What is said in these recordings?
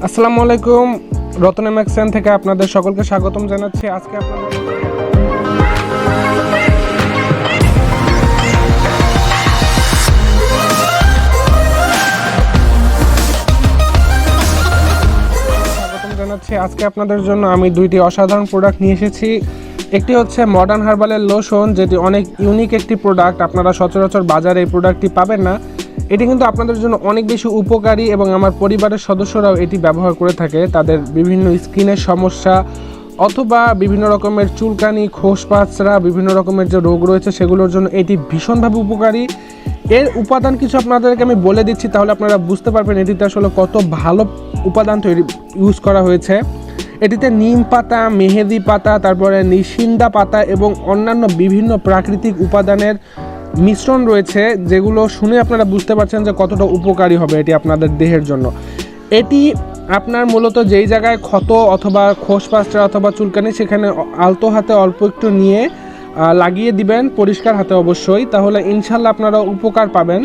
আসসালামু আলাইকুম, রতন এমএক থেকে আপনাদের সকলকে স্বাগতম জানাচ্ছি। আজকে আপনাদের আজকে আপনাদের জন্য আমি দুইটি অসাধারণ প্রোডাক্ট নিয়ে এসেছি। একটি হচ্ছে মডার্ন হার্বালের লোশন, যেটি অনেক ইউনিক একটি প্রোডাক্ট। আপনারা সচরাচর বাজারে এই প্রোডাক্টটি পাবেন না। এটি কিন্তু আপনাদের জন্য অনেক বেশি উপকারী এবং আমার পরিবারের সদস্যরাও এটি ব্যবহার করে থাকে তাদের বিভিন্ন স্কিনের সমস্যা অথবা বিভিন্ন রকমের চুলকানি, খোসপাঁচড়া, বিভিন্ন রকমের যে রোগ রয়েছে সেগুলোর জন্য এটি ভীষণভাবে উপকারী। এর উপাদান কিছু আপনাদেরকে আমি বলে দিচ্ছি, তাহলে আপনারা বুঝতে পারবেন এটিতে আসলে কত ভালো উপাদান ইউজ করা হয়েছে। এটিতে নিম পাতা, মেহেদি পাতা, তারপরে নিশিন্দা পাতা এবং অন্যান্য বিভিন্ন প্রাকৃতিক উপাদানের মিশ্রণ রয়েছে, যেগুলো শুনে আপনারা বুঝতে পারছেন যে কতটা উপকারী হবে এটি আপনাদের দেহের জন্য। এটি আপনার মূলত যেই জায়গায় ক্ষত অথবা খোসপাঁচড়া অথবা চুলকানি, সেখানে আলতো হাতে অল্প একটু নিয়ে লাগিয়ে দিবেন, পরিষ্কার হাতে অবশ্যই, তাহলে ইনশাল্লাহ আপনারা উপকার পাবেন।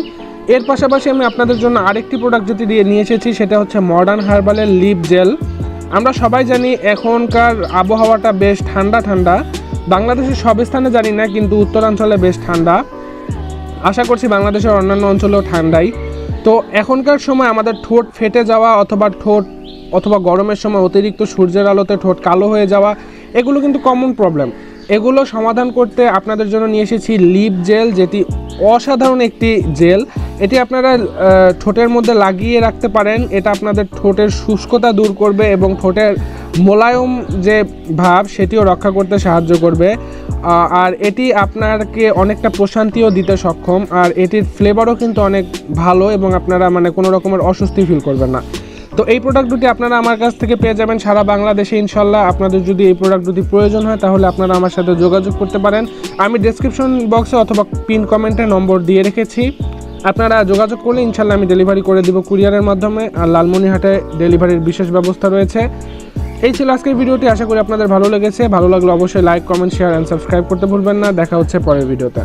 এর পাশাপাশি আমি আপনাদের জন্য আরেকটি প্রোডাক্ট যেটি নিয়ে এসেছি, সেটা হচ্ছে মডার্ন হার্বালের লিপ জেল। আমরা সবাই জানি এখনকার আবহাওয়াটা বেশ ঠান্ডা ঠান্ডা, বাংলাদেশের সব স্থানে জানি না, কিন্তু উত্তরাঞ্চলে বেশ ঠান্ডা। আশা করছি বাংলাদেশের অন্যান্য অঞ্চলেও ঠান্ডাই। তো এখনকার সময় আমাদের ঠোঁট ফেটে যাওয়া অথবা গরমের সময় অতিরিক্ত সূর্যের আলোতে ঠোঁট কালো হয়ে যাওয়া, এগুলো কিন্তু কমন প্রবলেম। এগুলো সমাধান করতে আপনাদের জন্য নিয়ে এসেছি লিপ জেল, যেটি অসাধারণ একটি জেল। এটি আপনারা ঠোঁটের মধ্যে লাগিয়ে রাখতে পারেন। এটা আপনাদের ঠোঁটের শুষ্কতা দূর করবে এবং ঠোঁটের মোলায়েম যে ভাব সেটিও রক্ষা করতে সাহায্য করবে। আর এটি আপনাকে অনেকটা প্রশান্তিও দিতে সক্ষম। আর এটির ফ্লেভারও কিন্তু অনেক ভালো এবং আপনারা কোনো রকমের অস্বস্তি ফিল করবেন না। তো এই প্রোডাক্ট দুটি আপনারা আমার কাছ থেকে পেয়ে যাবেন সারা বাংলাদেশে ইনশাল্লাহ। আপনাদের যদি এই প্রোডাক্ট দুটি প্রয়োজন হয় তাহলে আপনারা আমার সাথে যোগাযোগ করতে পারেন। আমি ডেসক্রিপশন বক্সে অথবা পিন কমেন্টে নম্বর দিয়ে রেখেছি, আপনারা যোগাযোগ করলে ইনশাল্লাহ আমি ডেলিভারি করে দিব কুরিয়ারের মাধ্যমে। আর লালমনিরহাটে ডেলিভারির বিশেষ ব্যবস্থা রয়েছে। এই ছিল আজকের ভিডিওটি, আশা করি আপনাদের ভালো লেগেছে। ভালো লাগলে অবশ্যই like, comment, share and subscribe করতে ভুলবেন না। দেখা হচ্ছে পরের ভিডিওতে।